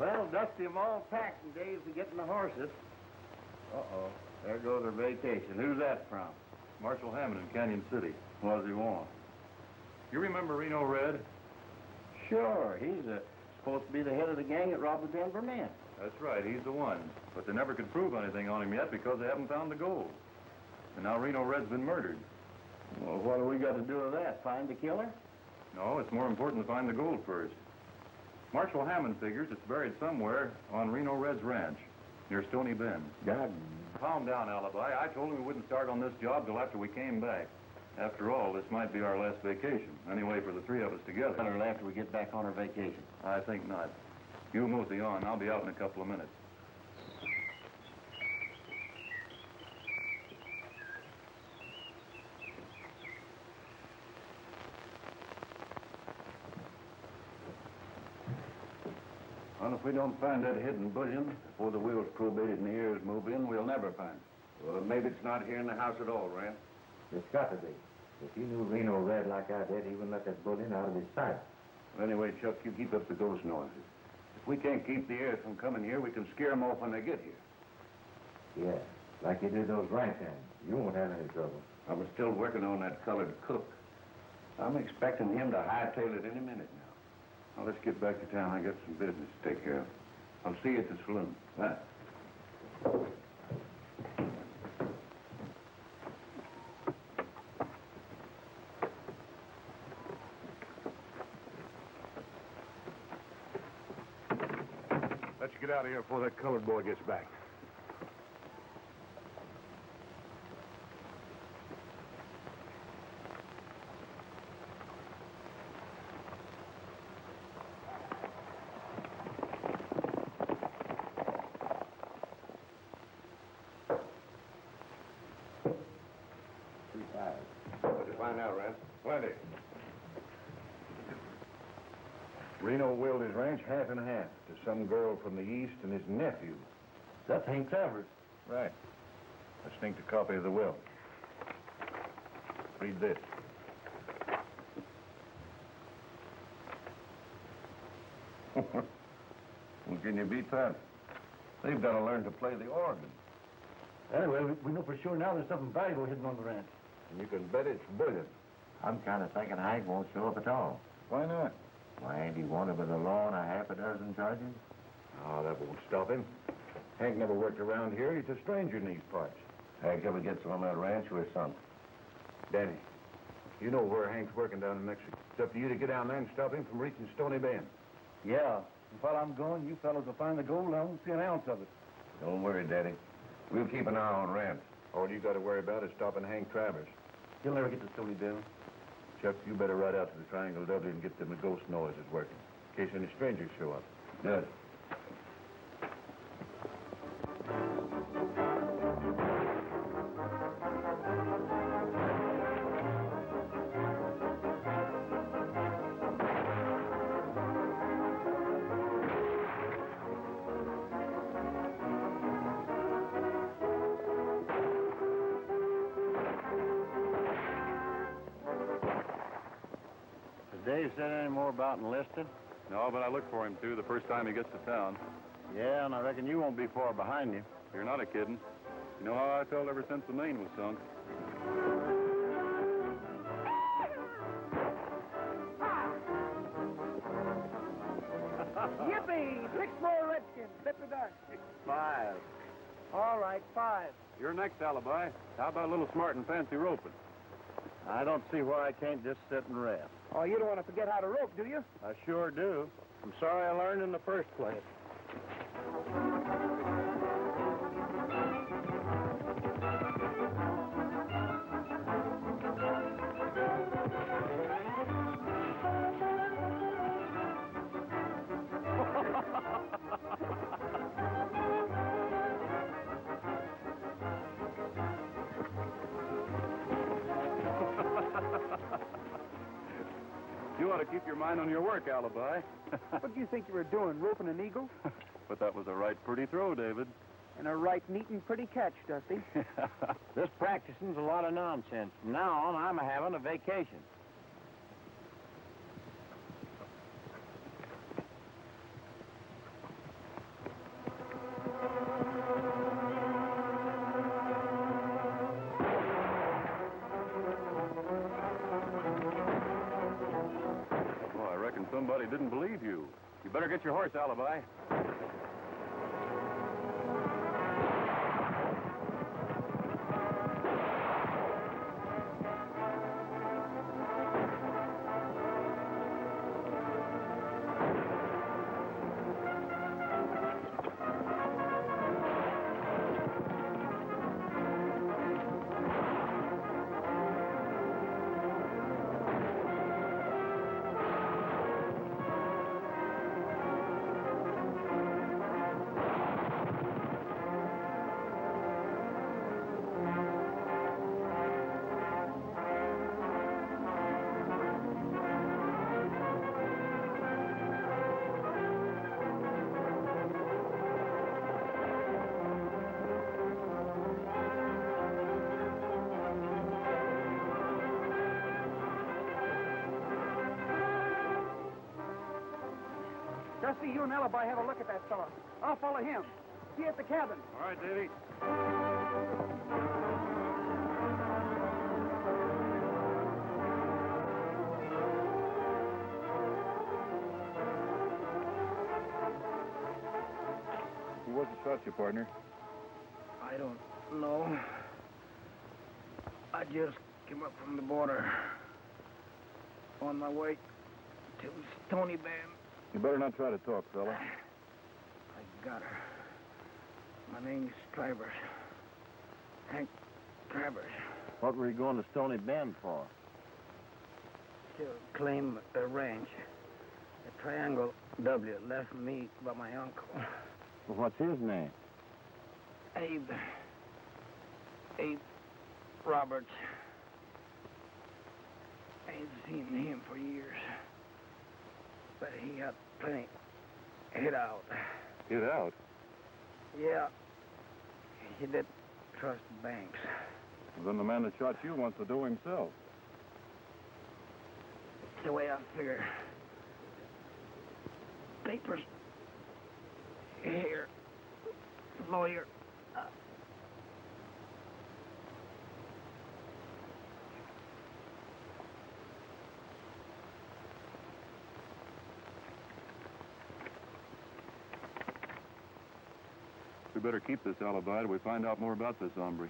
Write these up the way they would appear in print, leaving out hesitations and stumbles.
Well, Dusty, I'm all packed and Dave's getting the horses. Uh-oh. There goes our vacation. Who's that from? Marshal Hammond in Canyon City. What does he want? You remember Reno Red? Sure. He's supposed to be the head of the gang that robbed the Denver men. That's right. He's the one. But they never could prove anything on him yet because they haven't found the gold. And now Reno Red's been murdered. Well, what do we got to do with that? Find the killer? No, it's more important to find the gold first. Marshal Hammond figures it's buried somewhere on Reno Red's ranch, near Stony Bend. God. Calm down, Alibi. I told him we wouldn't start on this job till after we came back. After all, this might be our last vacation. Anyway, for the three of us together. Or after we get back on our vacation. I think not. You mosey on. I'll be out in a couple of minutes. Well, if we don't find that hidden bullion before the wheels probated and the ears move in, we'll never find it. Well, maybe it's not here in the house at all, Rand. It's got to be. If he knew Reno Red like I did, he wouldn't let that bullion out of his sight. Well, anyway, Chuck, you keep up the ghost noises. If we can't keep the heirs from coming here, we can scare them off when they get here. Yeah, like you did those ranch hands. You won't have any trouble. I was still working on that colored cook. I'm expecting him to hightail it any minute now. Now, let's get back to town. I got some business to take care of. I'll see you at the saloon. Bye. Let's get out of here before that colored boy gets back. What'd you find out, Rand? Plenty. Reno willed his ranch half and half to some girl from the east and his nephew. That's Hank Travers. Right. I sneaked a copy of the will. Read this. Well, can you beat that? They've got to learn to play the organ. Anyway, we know for sure now there's something valuable hidden on the ranch. And you can bet it's bullion. I'm kind of thinking Hank won't show up at all. Why not? Why, ain't he wanted by the law on a half a dozen charges? Oh, that won't stop him. Hank never worked around here. He's a stranger in these parts. Hank ever gets on that ranch with his son. Danny, you know where Hank's working down in Mexico. It's up to you to get down there and stop him from reaching Stony Bend. Yeah. And while I'm gone, you fellows will find the gold. I won't see an ounce of it. Don't worry, Daddy. We'll keep an eye on Rand. All you got to worry about is stopping Hank Travers. He'll never get to Stony Bend. Chuck, you better ride out to the Triangle W and get them ghost noises working, in case any strangers show up. Good. Dave said any more about enlisting? No, but I look for him, too, the first time he gets to town. Yeah, and I reckon you won't be far behind him. You're not a kidding. You know how I felt ever since the Maine was sunk. Yippee! 6 more Redskins. Flip the dice. 5. All right, 5. You're next, Alibi. How about a little smart and fancy roping? I don't see why I can't just sit and rest. Oh, you don't want to forget how to rope, do you? I sure do. I'm sorry I learned in the first place. You ought to keep your mind on your work, Alibi. What do you think you were doing, roping an eagle? But that was a right pretty throw, David. And a right neat and pretty catch, Dusty. This practicing's a lot of nonsense. From now on, I'm having a vacation. somebody didn't believe you. You better get your horse, Alibi. Dusty, you and Alibi have a look at that fella. I'll follow him. See you at the cabin. All right, Davy. Who was it shot you, partner? I don't know. I just came up from the border. On my way to Stony Bend. You better not try to talk, fella. I got her. My name's Travers. Hank Travers. What were you going to Stony Bend for? To claim a ranch. A Triangle W left me by my uncle. Well, what's his name? Abe. Abe Roberts. I ain't seen him for years. But he got plenty hid out. Get out. Yeah. He did trust banks. Well, then the man that shot you wants to do himself. It's the way I figure. Papers. Here. Lawyer. We better keep this alibi till we find out more about this hombre.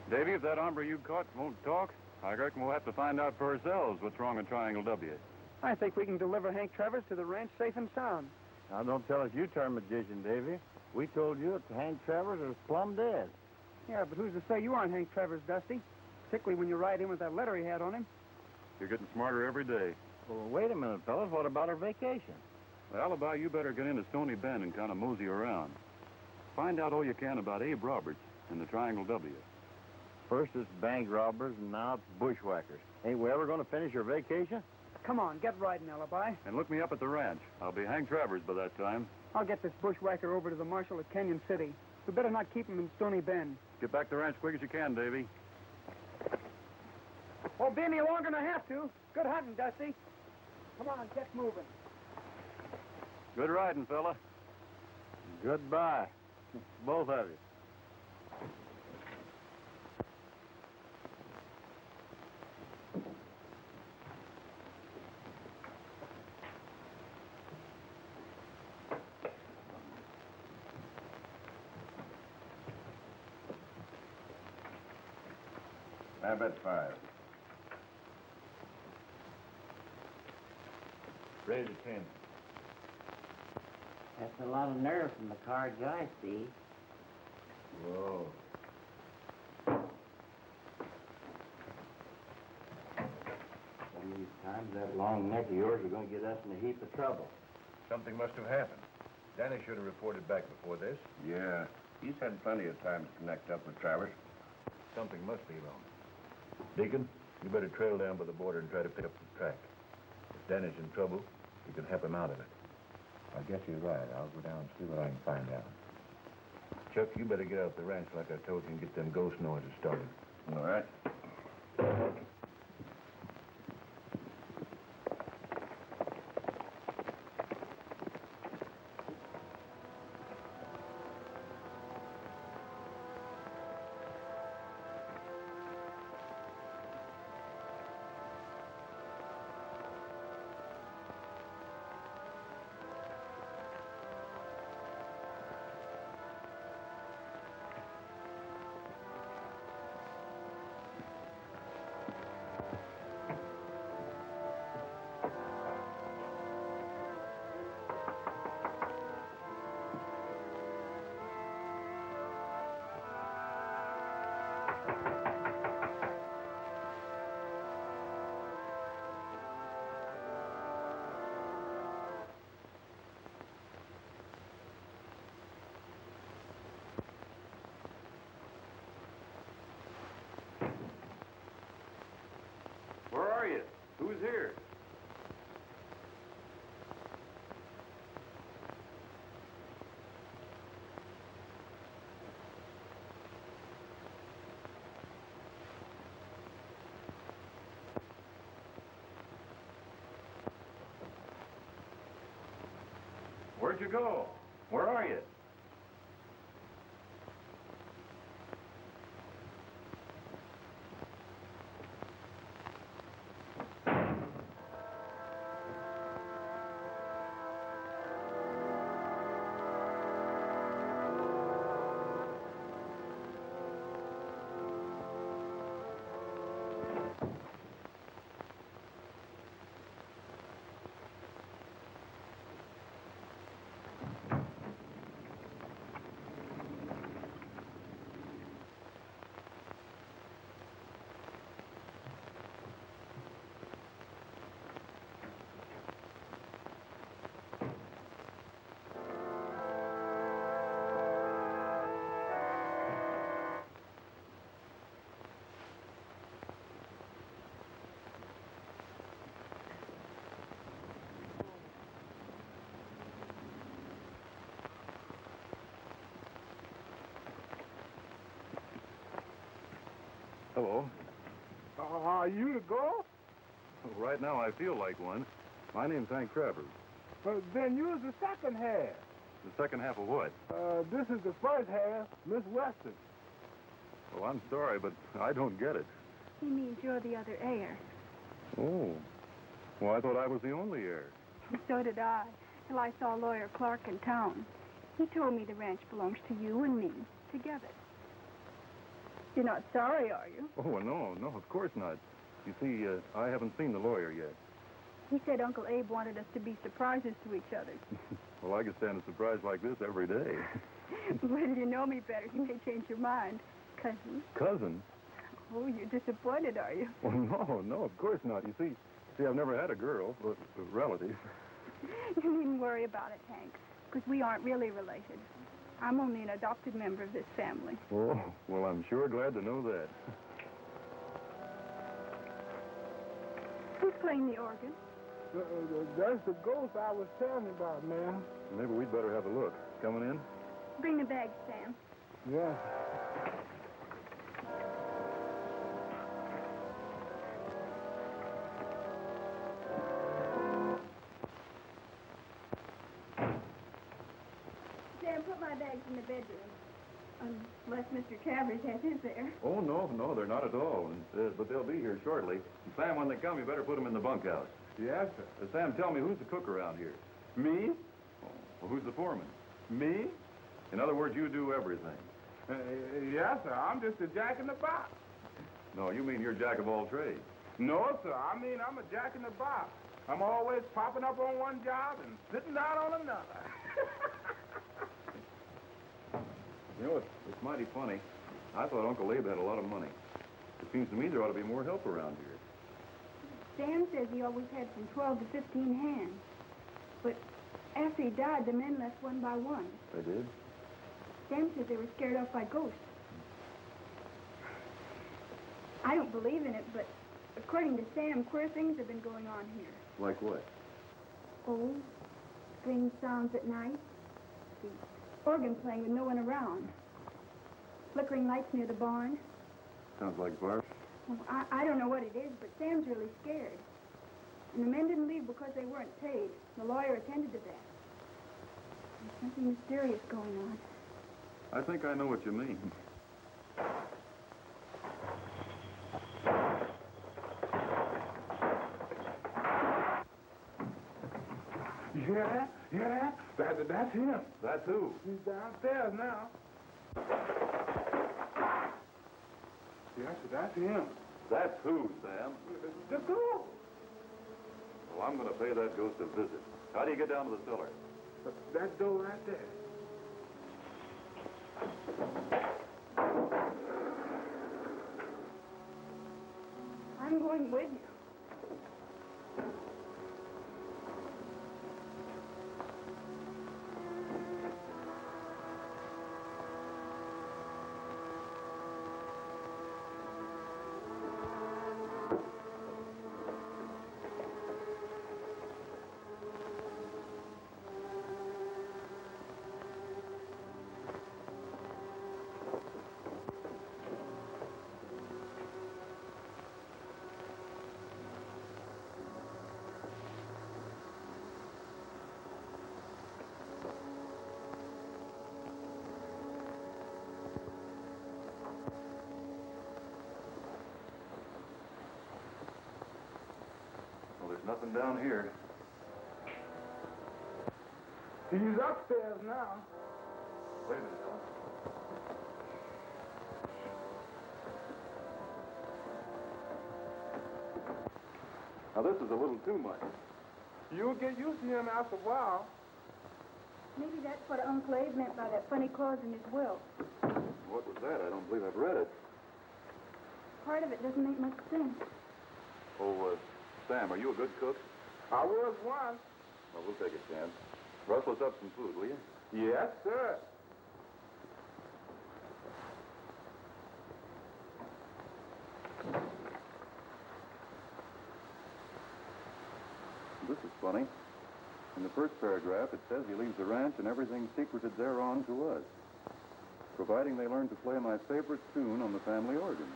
Davy, if that hombre you caught won't talk, I reckon we'll have to find out for ourselves what's wrong with Triangle W. I think we can deliver Hank Travers to the ranch safe and sound. Now, don't tell us you turned magician, Davy. We told you that Hank Travers is plumb dead. Yeah, but who's to say you aren't Hank Travers, Dusty? Particularly when you ride in with that letter he had on him. You're getting smarter every day. Well, wait a minute, fellas. What about our vacation? The alibi, you better get into Stony Bend and kind of mosey around. Find out all you can about Abe Roberts and the Triangle W. First it's bank robbers, and now it's bushwhackers. Ain't we ever going to finish our vacation? Come on, get riding, Alibi. And look me up at the ranch. I'll be Hank Travers by that time. I'll get this bushwhacker over to the marshal at Canyon City. We better not keep him in Stony Bend. Get back to the ranch quick as you can, Davy. Won't be any longer than I have to. Good hunting, Dusty. Come on, get moving. Good riding, fella. Goodbye, both of you. I bet 5. Raise it 10. That's a lot of nerve from the cards I see. Whoa. Some of these times, that long neck of yours is going to get us in a heap of trouble. Something must have happened. Danny should have reported back before this. Yeah. He's had plenty of time to connect up with Travers. Something must be wrong. Deacon, you better trail down by the border and try to pick up the track. If Danny's in trouble, you can help him out of it. I guess you're right. I'll go down and see what I can find out. Chuck, you better get out the ranch like I told you and get them ghost noises started. All right. Where are you? Who's here? Where'd you go? Where are you? Hello. Are you the ghost? Right now, I feel like one. My name's Hank Travers. Then you're the second half. The second half of what? This is the first half, Miss Weston. Oh, I'm sorry, but I don't get it. He means you're the other heir. Oh. Well, I thought I was the only heir. So did I, till I saw Lawyer Clark in town. He told me the ranch belongs to you and me, together. You're not sorry, are you? Oh, no, of course not. You see, I haven't seen the lawyer yet. He said Uncle Abe wanted us to be surprises to each other. Well, I could stand a surprise like this every day. When you know me better, you may change your mind. Cousin? Cousin? Oh, you're disappointed, are you? Oh, no, of course not. You see, I've never had a girl, a relative. You needn't worry about it, Hank, because we aren't really related. I'm only an adopted member of this family. Oh, well, I'm sure glad to know that. Who's playing the organ? That's the ghost I was telling you about, ma'am. Maybe we'd better have a look. Coming in? Bring the bag, Sam. Yeah. Sam, put my bags in the bedroom. Unless Mr. Travers has his there. Oh, no, they're not at all. But they'll be here shortly. And Sam, when they come, you better put them in the bunkhouse. Yes, sir. Sam, tell me, who's the cook around here? Me? Oh, well, who's the foreman? Me? In other words, you do everything. Yes, sir. I'm just a jack in the box. No, you mean you're jack of all trades. No, sir. I mean, I'm a jack in the box. I'm always popping up on one job and sitting down on another. You know, it's mighty funny. I thought Uncle Abe had a lot of money. It seems to me there ought to be more help around here. Sam says he always had from 12 to 15 hands. But after he died, the men left one by one. They did? Sam says they were scared off by ghosts. I don't believe in it, but according to Sam, queer things have been going on here. Like what? Oh, strange sounds at night. The organ playing with no one around. Flickering lights near the barn. Sounds like Bart. Well, I don't know what it is, but Sam's really scared. And the men didn't leave because they weren't paid. The lawyer attended to that. There's something mysterious going on. I think I know what you mean. You hear that? You hear that? That's him. That's who? He's downstairs now. Yes, that's him. That's who, Sam? The ghost. Well, I'm going to pay that ghost a visit. How do you get down to the cellar? That door right there. I'm going with you. Well, there's nothing down here. He's upstairs now. Wait a minute, Ellen. Now, this is a little too much. You'll get used to him after a while. Maybe that's what Uncle Abe meant by that funny clause in his will. What was that? I don't believe I've read it. Part of it doesn't make much sense. Oh, Sam, are you a good cook? I was once. Well, we'll take a chance. Rustle us up some food, will you? Yes, sir. This is funny. In the first paragraph, it says he leaves the ranch and everything secreted thereon to us, providing they learn to play my favorite tune on the family organ.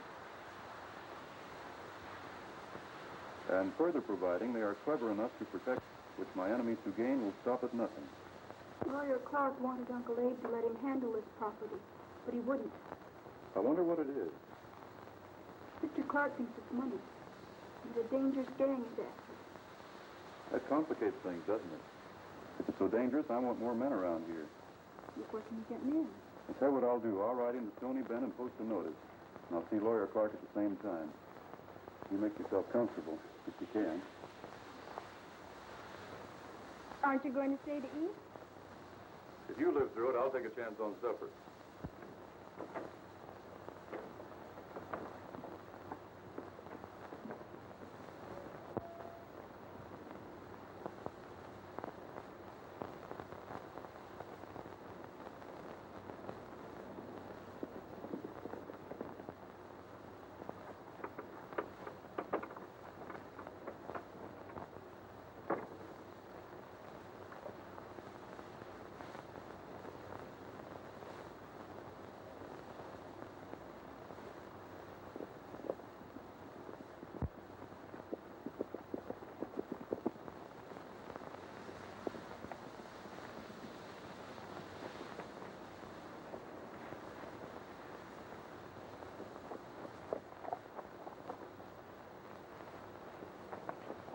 And further providing they are clever enough to protect, which my enemies to gain will stop at nothing. Lawyer Clark wanted Uncle Abe to let him handle this property, but he wouldn't. I wonder what it is. Mr. Clark thinks it's money. He's a dangerous gang is after. That complicates things, doesn't it? If it's so dangerous, I want more men around here. Where can you get men? I'll tell you what I'll do. I'll ride into Stony Bend and post a notice. And I'll see Lawyer Clark at the same time. You make yourself comfortable, if you can. Aren't you going to stay to eat? If you live through it, I'll take a chance on supper.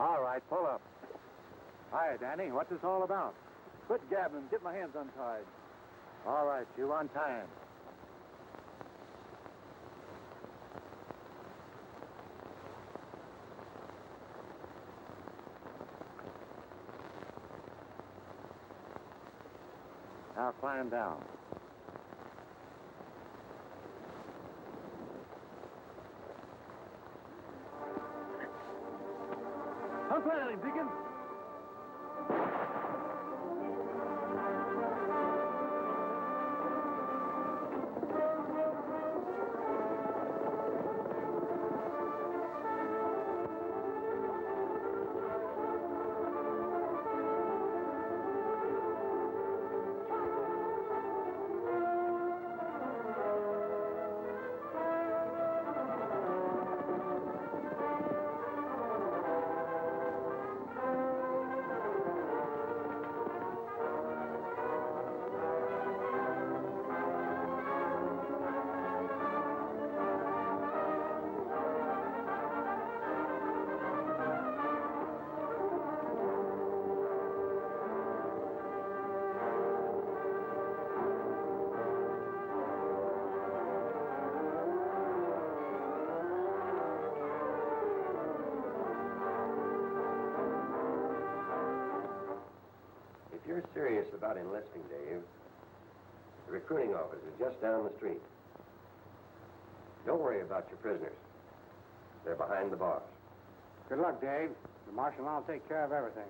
All right, pull up. Hi, Danny. What's this all about? Quit gabbing. Get my hands untied. All right, you untie him. Now climb down. I'm planning, Deacon. If you're serious about enlisting, Dave, the recruiting office is just down the street. Don't worry about your prisoners. They're behind the bars. Good luck, Dave. The marshal and I'll take care of everything.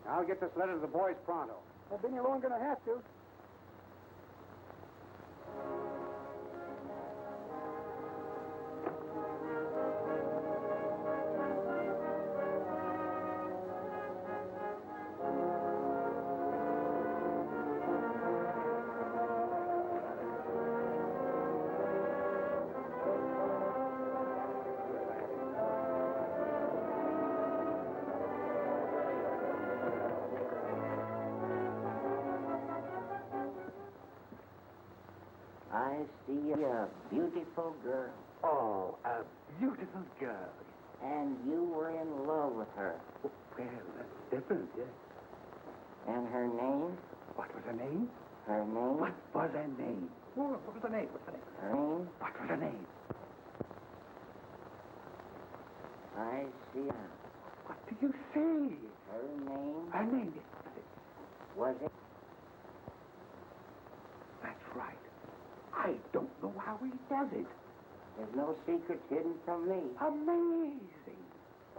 I'll get this letter to the boys pronto. I've been here long gonna have to. I see a beautiful girl. Oh, a beautiful girl. And you were in love with her. Oh, well, that's different, yes. And her name? What was her name? Her name? What was her name? What was her name? What's her name? Her name? What was her name? I see her. What do you say? Her name? Her name, yes. Was it? That's right. I don't know how he does it. There's no secrets hidden from me. Amazing.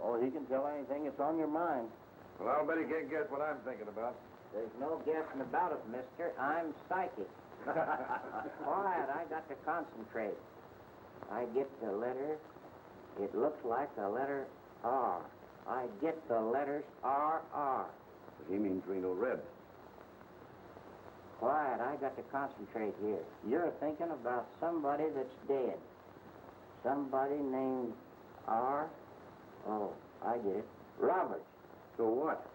Oh, he can tell anything that's on your mind. Well, I'll bet he can't guess what I'm thinking about. There's no guessing about it, mister. I'm psychic. Quiet, I got to concentrate. I get the letter. It looks like the letter R. I get the letters R. He means Reno Red. Quiet, I got to concentrate here. You're thinking about somebody that's dead. Somebody named R. Oh, I get it. Roberts. So what?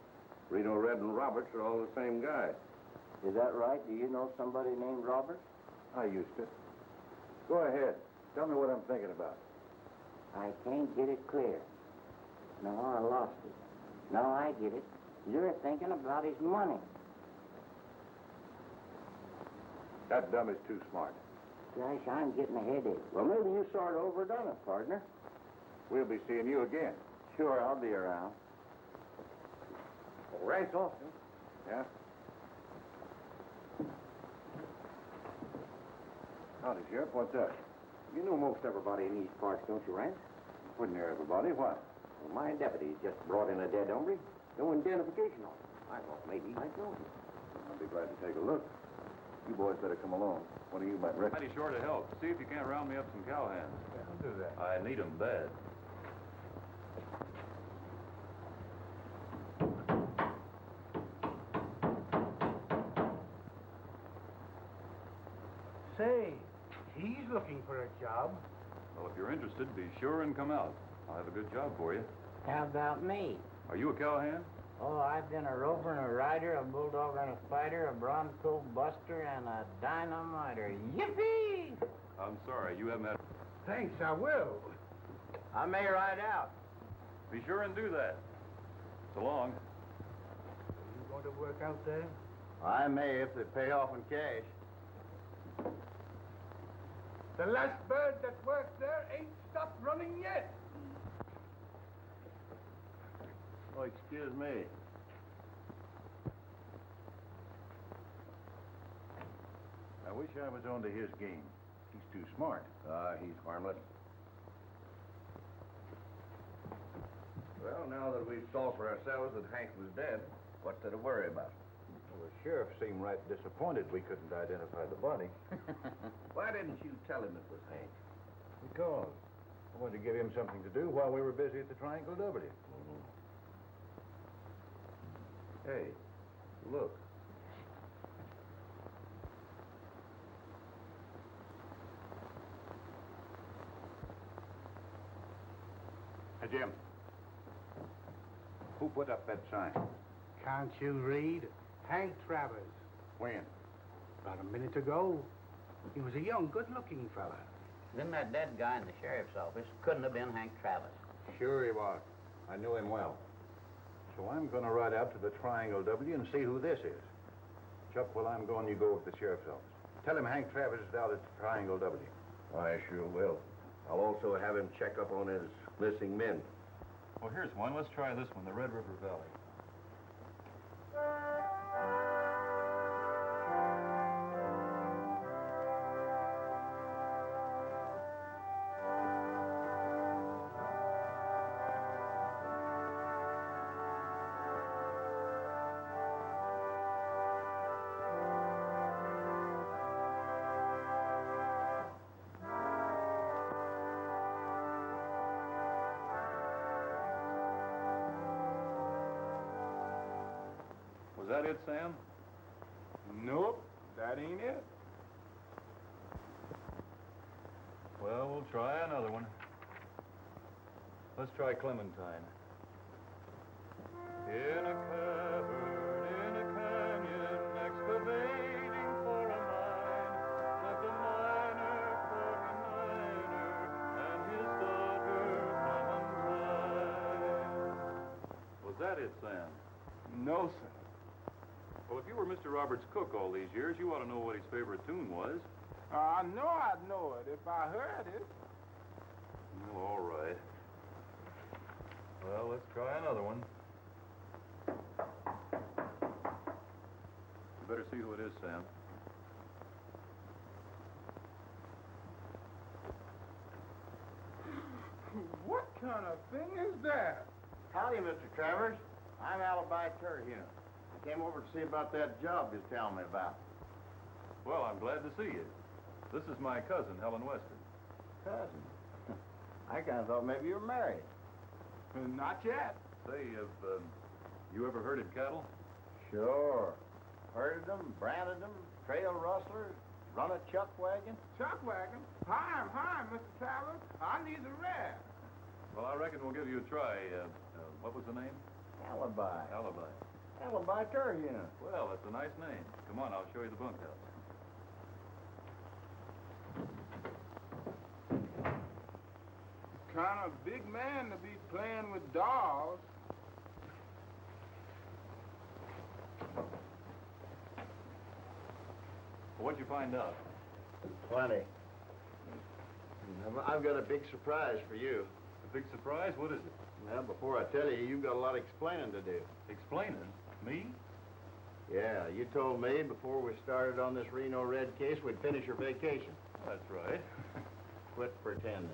Reno Red and Roberts are all the same guy. Is that right? Do you know somebody named Roberts? I used to. Go ahead. Tell me what I'm thinking about. I can't get it clear. No, I lost it. No, I get it. You're thinking about his money. That dumb is too smart. Gosh, I'm getting a headache. Well, maybe you sort of overdone it, partner. We'll be seeing you again. Sure, I'll be around. Oh, Rance Austin. Yeah? Howdy, Sheriff. What's up? You know most everybody in these parts, don't you, Rance? Wouldn't hear everybody. What? Well, my deputies just brought in a dead hombre. No identification on him. I thought maybe you might know him. I'll be glad to take a look. You boys better come along. What do you might reckon? Mighty sure to help. See if you can't round me up some cowhands. Yeah, I'll do that. I need 'em bad. Say, he's looking for a job. Well, if you're interested, be sure and come out. I'll have a good job for you. How about me? Are you a cowhand? Oh, I've been a rover and a rider, a bulldog and a fighter, a bronco buster, and a dynamiter. Yippee! I'm sorry, you haven't had... Thanks, I will. I may ride out. Be sure and do that. So long. You going to work out there? I may if they pay off in cash. The last bird that worked there ain't stopped running yet. Oh, excuse me. wish I was onto his game. He's too smart. He's harmless. Well, now that we've saw for ourselves that Hank was dead, what's there to worry about? Well, the sheriff seemed right disappointed we couldn't identify the body. Why didn't you tell him it was Hank? Because I wanted to give him something to do while we were busy at the Triangle W. Hey, look. Hey, Jim. Who put up that sign? Can't you read? Hank Travers. When? About a minute ago. He was a young, good-looking fella. Then that dead guy in the sheriff's office couldn't have been Hank Travers. Sure he was. I knew him well. So I'm going to ride out to the Triangle W and see who this is. Chuck, while I'm gone, you go over to the sheriff's office. Tell him Hank Travers is out at the Triangle W. I sure will. I'll also have him check up on his missing men. Well, here's one. Let's try this one, the Red River Valley. Is that it, Sam? Nope, that ain't it. Well, we'll try another one. Let's try Clementine. In a cavern, in a canyon, excavating for a mine, lived a miner, poor miner, and his daughter Clementine. Was that it, Sam? No, sir. Well, if you were Mr. Roberts' cook all these years, you ought to know what his favorite tune was. I know I'd know it if I heard it. Well, all right. Well, let's try another one. You better see who it is, Sam. What kind of thing is that? Howdy, Mr. Travers. I'm Alibi Terhune. I came over to see about that job you're telling me about. Well, I'm glad to see you. This is my cousin, Helen Weston. Cousin? I kind of thought maybe you were married. Not yet. Say, have you ever herded cattle? Sure. Herded them, branded them, trail rustlers, run a chuck wagon. Chuck wagon? Hi, Mr. Travers. I need the rest. Well, I reckon we'll give you a try. What was the name? Alibi. Alibi. Alibi Terhune. Well, that's a nice name. Come on, I'll show you the bunkhouse. Kind of big man to be playing with dolls. Well, what'd you find out? Plenty. I've got a big surprise for you. A big surprise? What is it? Well, before I tell you, you've got a lot of explaining to do. Explaining? Me? Yeah, you told me before we started on this Reno Red case we'd finish your vacation. That's right. Quit pretending.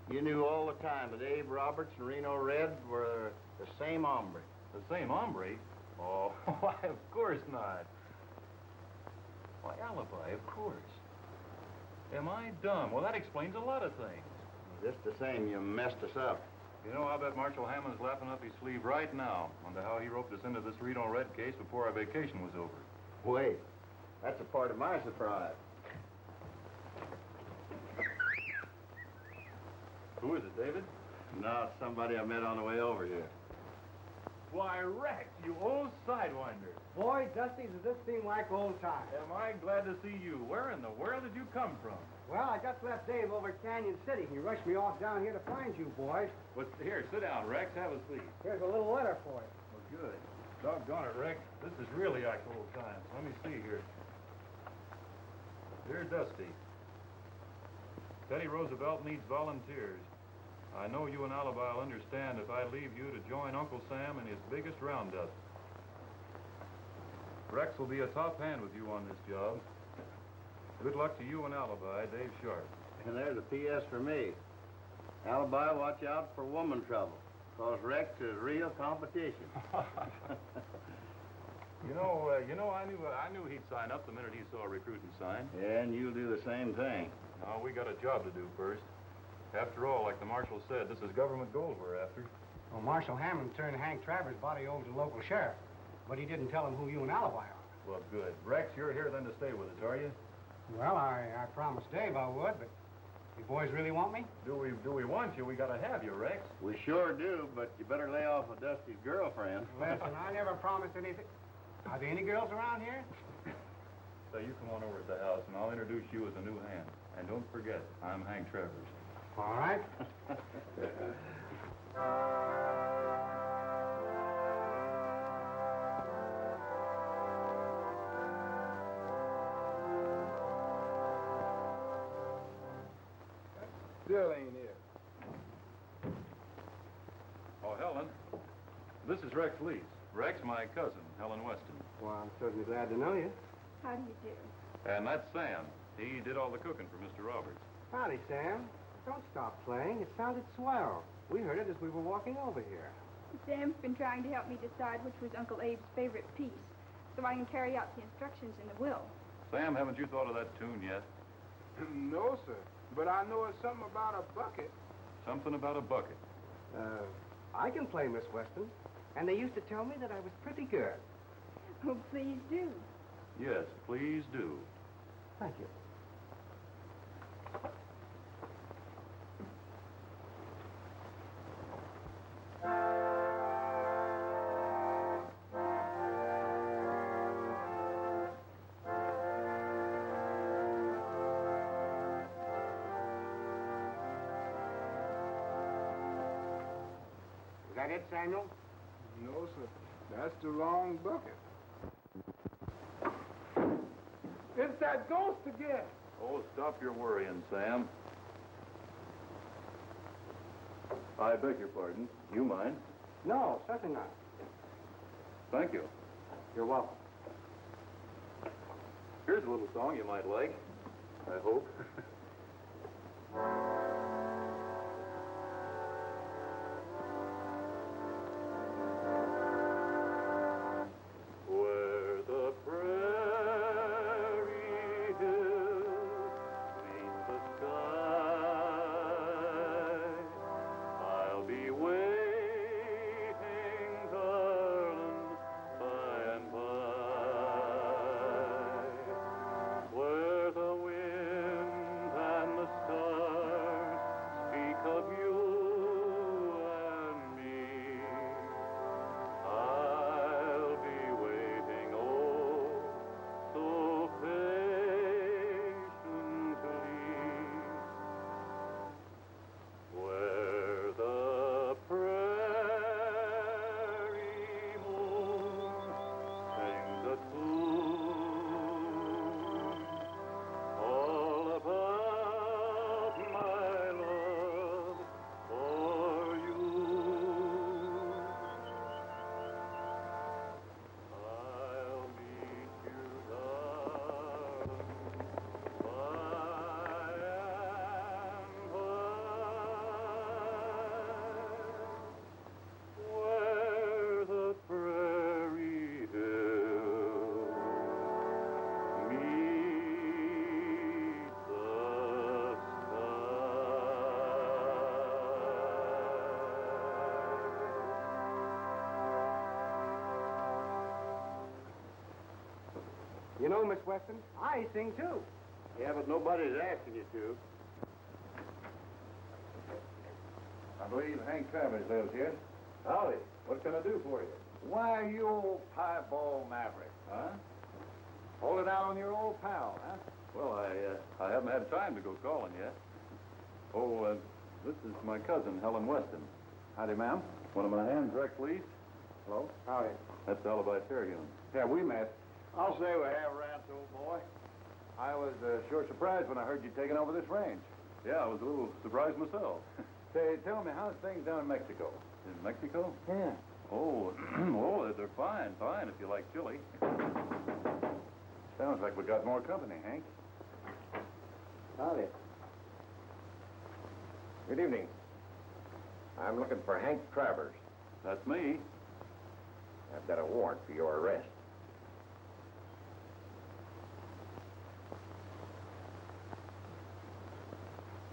You knew all the time that Abe Roberts and Reno Red were the same hombre. The same hombre? Oh, why, of course not. Why, Alibi, of course. Am I dumb? Well, that explains a lot of things. Just the same, you messed us up. You know, I bet Marshal Hammond's laughing up his sleeve right now onto how he roped us into this Reno Red case before our vacation was over. Wait, that's a part of my surprise. Who is it, David? No, it's somebody I met on the way over here. Why, Rex, you old sidewinder. Boy, Dusty, does this seem like old times. Am I glad to see you? Where in the world did you come from? Well, I just left Dave over at Canyon City. He rushed me off down here to find you, boys. Here, sit down, Rex. Have a seat. Here's a little letter for you. Well, good. Doggone it, Rex. This is really like old times. Let me see here. Dear Dusty, Teddy Roosevelt needs volunteers. I know you and Alibi will understand if I leave you to join Uncle Sam in his biggest roundup. Rex will be a top hand with you on this job. Good luck to you and Alibi, Dave Sharp. And there's a P.S. for me. Alibi, watch out for woman trouble, 'cause Rex is real competition. You know, I knew he'd sign up the minute he saw a recruiting sign. Yeah, and you'll do the same thing. No, we got a job to do first. After all, like the marshal said, this is government gold we're after. Well, Marshal Hammond turned Hank Travers' body over to the local sheriff, but he didn't tell him who you and Alibi are. Well, good. Rex, you're here then to stay with us, are you? Well, I promised Dave I would, but you boys really want me? Do we want you? We gotta have you, Rex. We sure do, but you better lay off of Dusty's girlfriend. Listen, I never promised anything. Are there any girls around here? So you come on over to the house, and I'll introduce you as a new hand. And don't forget, I'm Hank Travers. All right. Still ain't here. Oh, Helen, this is Rex Lees. Rex, my cousin, Helen Weston. Well, I'm certainly glad to know you. How do you do? And that's Sam. He did all the cooking for Mr. Roberts. Howdy, Sam. Don't stop playing. It sounded swell. We heard it as we were walking over here. Sam's been trying to help me decide which was Uncle Abe's favorite piece, so I can carry out the instructions in the will. Sam, haven't you thought of that tune yet? No, sir. But I know it's something about a bucket. Something about a bucket. I can play, Miss Weston. And they used to tell me that I was pretty good. Oh, please do. Yes, please do. Thank you. Is that it, Samuel? No, sir. That's the wrong bucket. It's that ghost again. Oh, stop your worrying, Sam. I beg your pardon. You mind? No, certainly not. Thank you. You're welcome. Here's a little song you might like, I hope. Where the prairie hills meet the sky, I'll be waiting, darling, by and by. Where the wind and the stars speak of you and me, I'll be waiting, oh, so patiently. Where the prairie moon sings a tune all about my love for you. I'll meet you, darling, by and by, where the prairie hills meet the You know, Miss Weston, I sing too. Yeah, but nobody's asking you to. I believe Hank Travers lives here. Howdy. What can I do for you? Why, you old pieball maverick. Huh? Hold it out on your old pal, huh? Well, I haven't had time to go calling yet. Oh, this is my cousin, Helen Weston. Howdy, ma'am. One of my hands, Rex Lees. Hello? Howdy. That's Alibi Terhune. Yeah, we met. I'll say we have rats, old boy. I was sure surprised when I heard you taking over this range. Yeah, I was a little surprised myself. Say, tell me, how's things down in Mexico? In Mexico? Yeah. Oh, oh, they're fine if you like chili. Sounds like we got more company, Hank. Howdy. Good evening. I'm looking for Hank Travers. That's me. I've got a warrant for your arrest.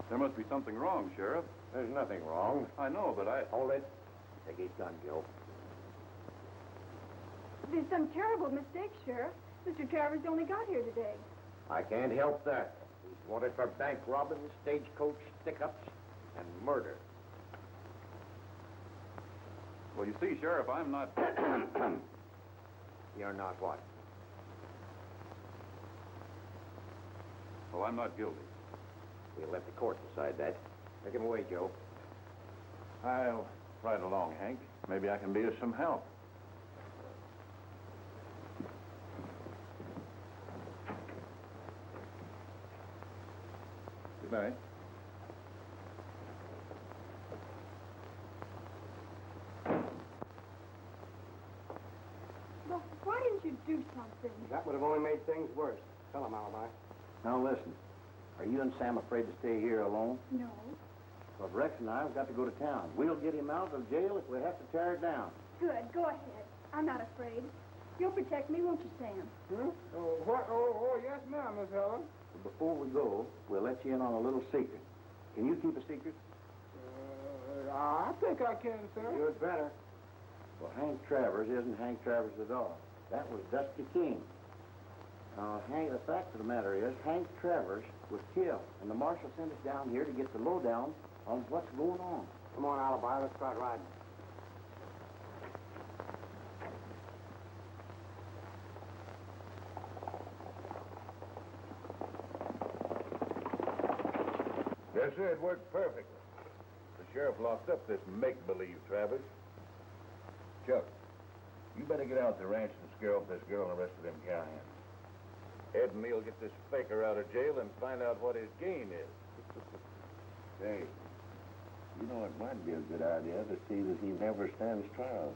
There must be something wrong, Sheriff. There's nothing wrong. I know, but I... Hold it. Take his gun, Gil. There's some terrible mistake, Sheriff. Mr. Travers only got here today. I can't help that. He's wanted for bank robbing, stagecoach stick-ups, and murder. Well, you see, Sheriff, I'm not... You're not what? Well, I'm not guilty. We'll let the court decide that. Take him away, Joe. I'll ride along, Hank. Maybe I can be of some help. Good night. Well, why didn't you do something? That would have only made things worse. Tell him, Alibi. Now listen, are you and Sam afraid to stay here alone? No. Well, Rex and I have got to go to town. We'll get him out of jail if we have to tear it down. Good, go ahead. I'm not afraid. You'll protect me, won't you, Sam? Hmm? Oh, what? Oh, yes, ma'am, Miss Helen. But before we go, we'll let you in on a little secret. Can you keep a secret? I think I can, sir. You'd better. Well, Hank Travers isn't Hank Travers at all. That was Dusty King. Now, Hank, the fact of the matter is, Hank Travers was killed, and the marshal sent us down here to get the lowdown on what's going on. Come on, Alibi, let's start riding. Yes, sir, it worked perfectly. The sheriff locked up this make-believe Travers. Chuck, you better get out to the ranch and scare off this girl and the rest of them cowhands. Ed and me'll get this faker out of jail and find out what his game is. Hey, you know, it might be a good idea to see that he never stands trial.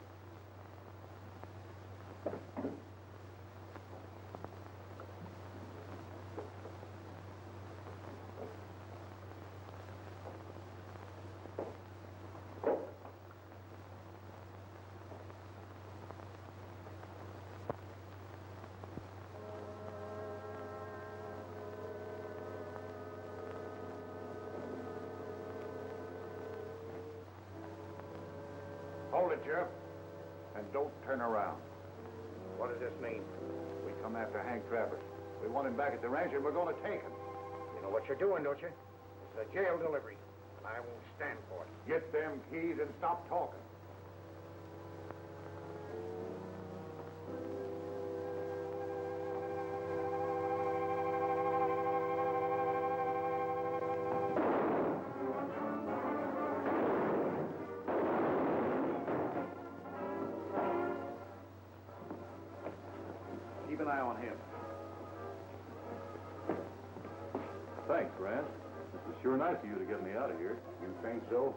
Hold it, Sheriff. And don't turn around. What does this mean? We come after Hank Travers. We want him back at the ranch, and we're going to take him. You know what you're doing, don't you? It's a jail delivery. I won't stand for it. Get them keys and stop talking. Keep an eye on him. Thanks, Rand. This was sure nice of you to get me out of here. You think so?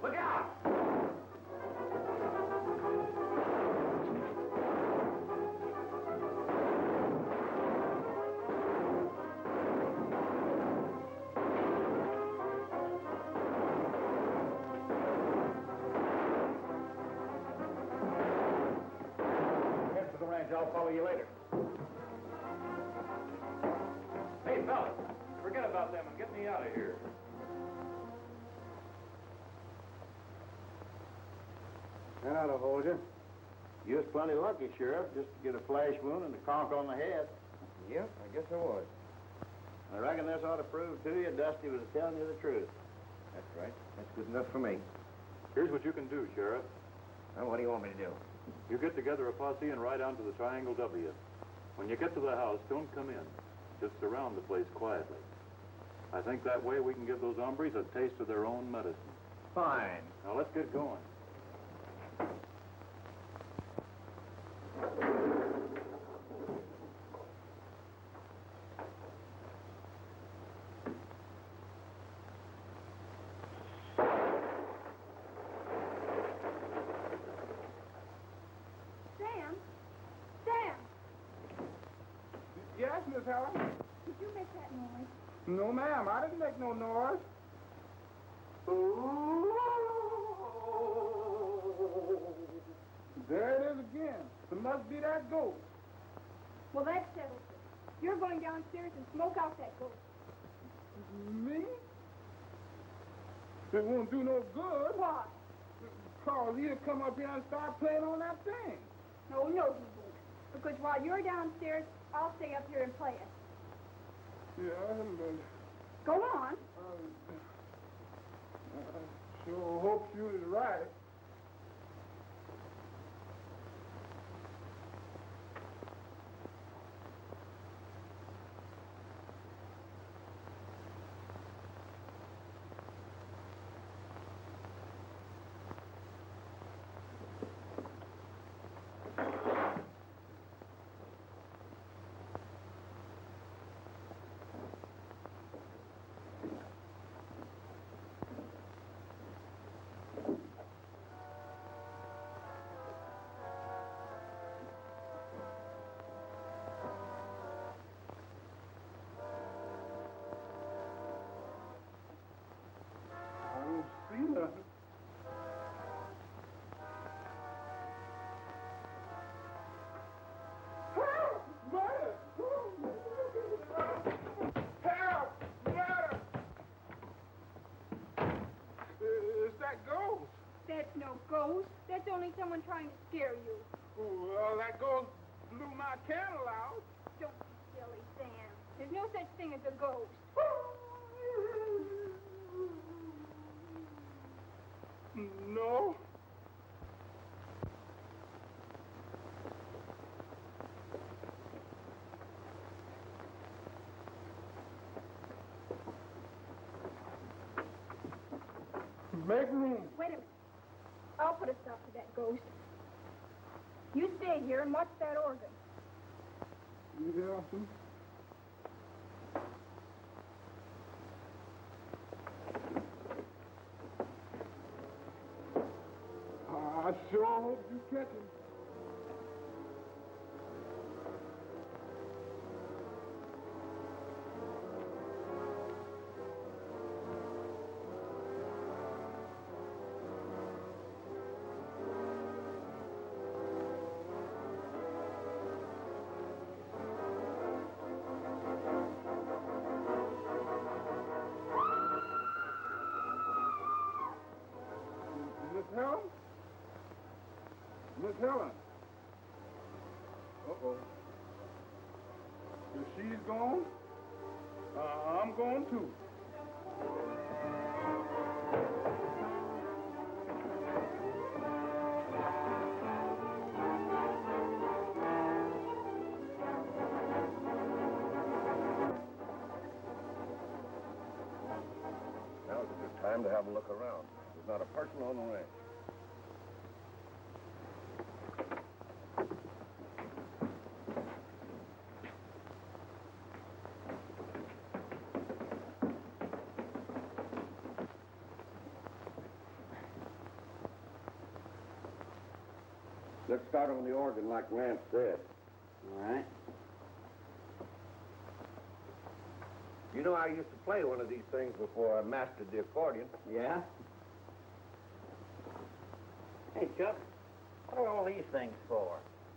Look out! Head for the ranch. I'll follow you later. Hey, fellas, forget about them and get me out of here. That'll hold you. You was plenty lucky, Sheriff, just to get a flash wound and a conk on the head. Yep, I guess I was. I reckon this ought to prove to you Dusty was telling you the truth. That's right. That's good enough for me. Here's what you can do, Sheriff. Now, what do you want me to do? You get together a posse and ride down to the Triangle W. When you get to the house, don't come in. Just surround the place quietly. I think that way we can give those hombres a taste of their own medicine. Fine. Now, let's get going. Sam? Sam! Miss Helen. Did you make that noise? No, ma'am, I didn't make no noise. There it is again. It must be that ghost. Well, that settles it. You're going downstairs and smoke out that ghost. Me? It won't do no good. Why? Because he'll come up here and start playing on that thing. No, he won't. Because while you're downstairs, I'll stay up here and play it. Yeah, Go on. I sure hope you is right. That's no ghost. That's only someone trying to scare you. Well, that ghost blew my candle out. Don't be silly, Sam. There's no such thing as a ghost. No. Make room. Wait a minute. I'll put a stop to that ghost. You stay here and watch that organ. Yeah, sir. I sure hope you catch him. Miss Helen? Miss Helen? Uh-oh. If she's gone, I'm going too. Now's a good time to have a look around. There's not a person on the ranch. Let's start on the organ like Rance said. All right. You know, I used to play one of these things before I mastered the accordion. Yeah? Hey, Chuck, what are all these things for?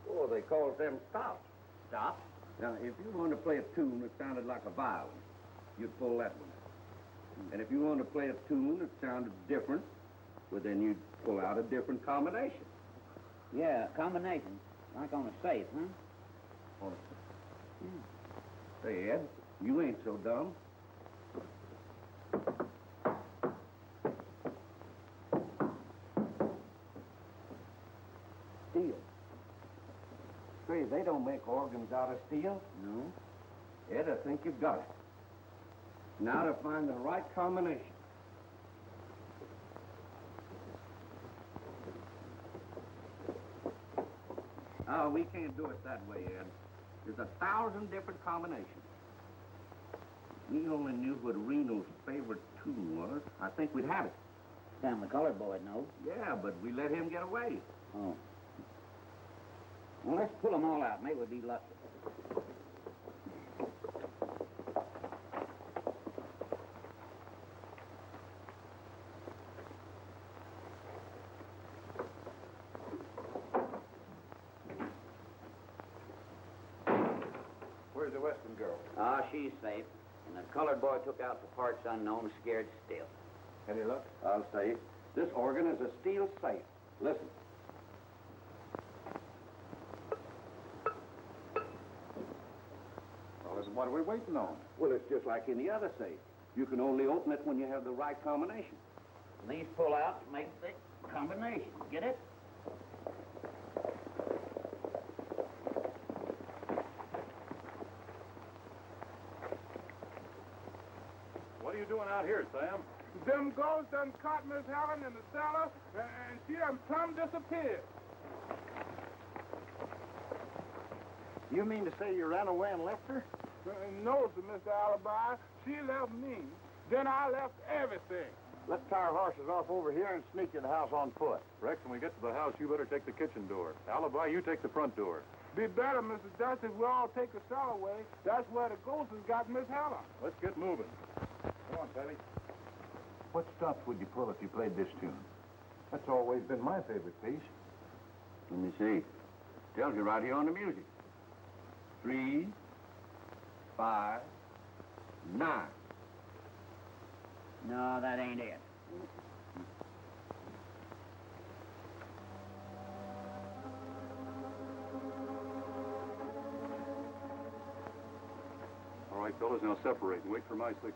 Oh, they call them stops. Stops? Now, if you wanted to play a tune that sounded like a violin, you'd pull that one. And if you wanted to play a tune that sounded different, well, then you'd pull out a different combination. Yeah, combinations. Like on a safe, huh? Say, Ed, you ain't so dumb. Steel. Say, they don't make organs out of steel. No. Ed, I think you've got it. Now to find the right combination. Oh, we can't do it that way, Ed. There's 1,000 different combinations. We only knew what Reno's favorite tune was. I think we'd have it. Sam, the colored boy knows. Yeah, but we let him get away. Oh. Well, let's pull them all out. Maybe we'll be lucky. the Weston girl? Ah, she's safe. And the colored boy took out for parts unknown, scared stiff. Any luck? I'll say, this organ is a steel safe. Listen. Well, listen, what are we waiting on? Well, it's just like any other safe. You can only open it when you have the right combination. These pull out to make the combination. Get it? What are you doing out here, Sam? Them ghosts done caught Miss Helen in the cellar, and she done plumb disappeared. You mean to say you ran away and left her? No, sir, Mr. Alibi. She left me. Then I left everything. Let's tie our horses off over here and sneak to the house on foot. Rex, when we get to the house, you better take the kitchen door. Alibi, you take the front door. Be better, Mr. Dust, if we all take the cellar away. That's where the ghost has got Miss Helen. Let's get moving. Come on, Savvy. What stops would you pull if you played this tune? That's always been my favorite piece. Let me see. Tells you right here on the music. 3, 5, 9. No, that ain't it. All right, fellas, now separate and wait for my signal.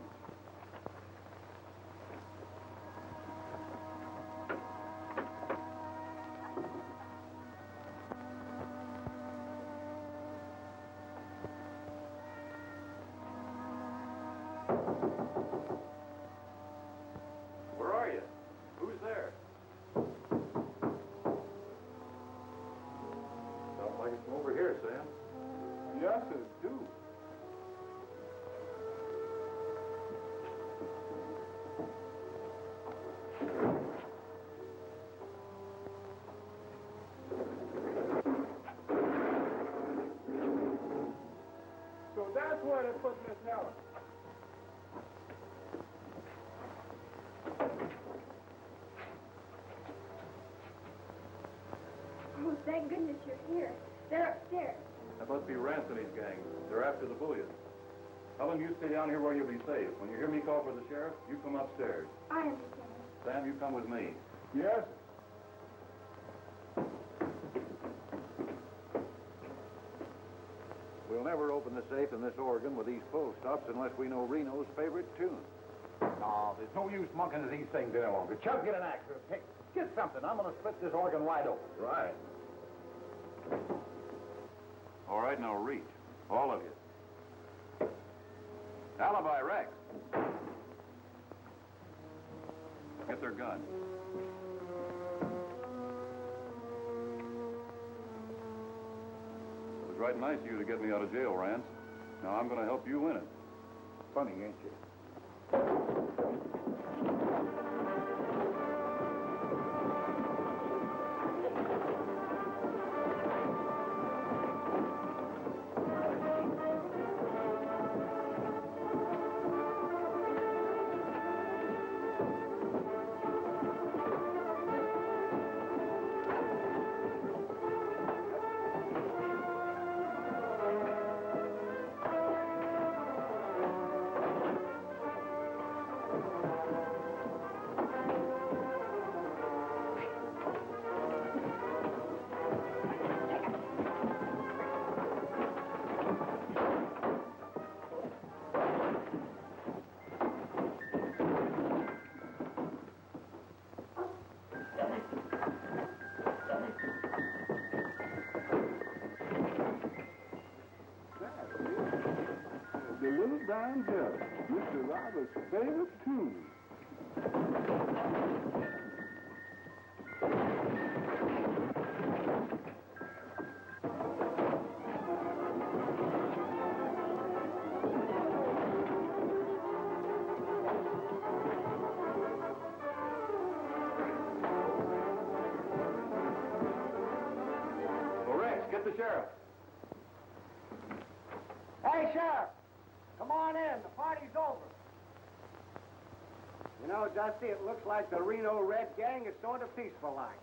Where are you? Who's there? Sounds like it's from over here, Sam. Yes, it do. So that's where they put Miss Helen. Oh, thank goodness you're here. They're upstairs. That must be Rance and his gang. They're after the bullion. Helen, you stay down here where you'll be safe. When you hear me call for the sheriff, you come upstairs. I understand. Sam, you come with me. Yes. We'll never open the safe in this organ with these pull stops unless we know Reno's favorite tune. No, there's no use monkeying these things any longer. Chuck, get an axe. Hey, get something. I'm going to split this organ wide open. Right. All right, now reach. All of you. Alibi, Rex. Get their gun. It was right nice of you to get me out of jail, Rance. Now I'm going to help you win it. Funny, ain't you? The Little Brown Jug, Mr. Robert's favorite tune. Well, Rex, get the sheriff. Hey, Sheriff! Come on in. The party's over. You know, Dusty, it looks like the Reno Red Gang is sort of peaceful like.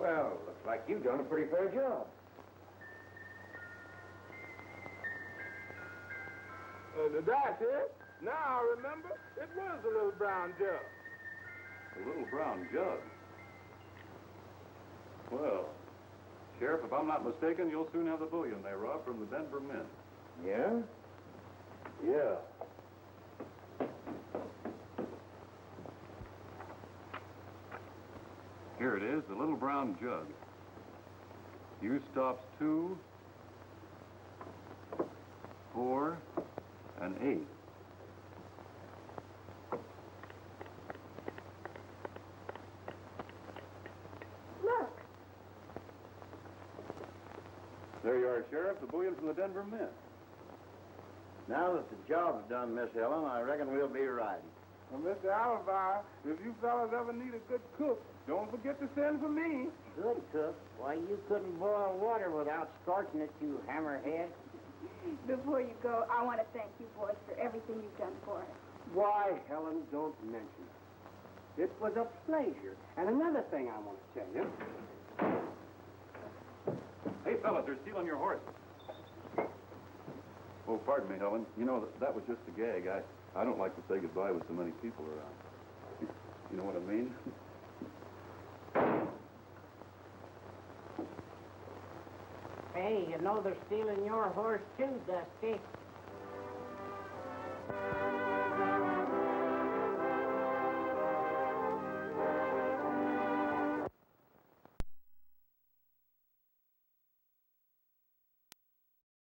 Well, looks like you've done a pretty fair job. That's it. Now I remember, it was a little brown jug. A little brown jug. Well, Sheriff, if I'm not mistaken, you'll soon have the bullion they robbed from the Denver Mint. Yeah? Yeah. Here it is, the little brown jug. Use stops 2, 4, and 8. Look. There you are, Sheriff, the bullion from the Denver Mint. Now that the job's done, Miss Helen, I reckon we'll be riding. Well, Mr. Alibi, if you fellas ever need a good cook, don't forget to send for me. Good cook. Why, you couldn't boil water without scorching it, you hammerhead. Before you go, I want to thank you boys for everything you've done for us. Why, Helen, don't mention it. It was a pleasure. And another thing I want to tell you. Hey, fellas, they're stealing your horse. Oh, pardon me, Helen. You know, that was just a gag. I don't like to say goodbye with so many people around. You know what I mean? Hey, you know they're stealing your horse too, Dusty.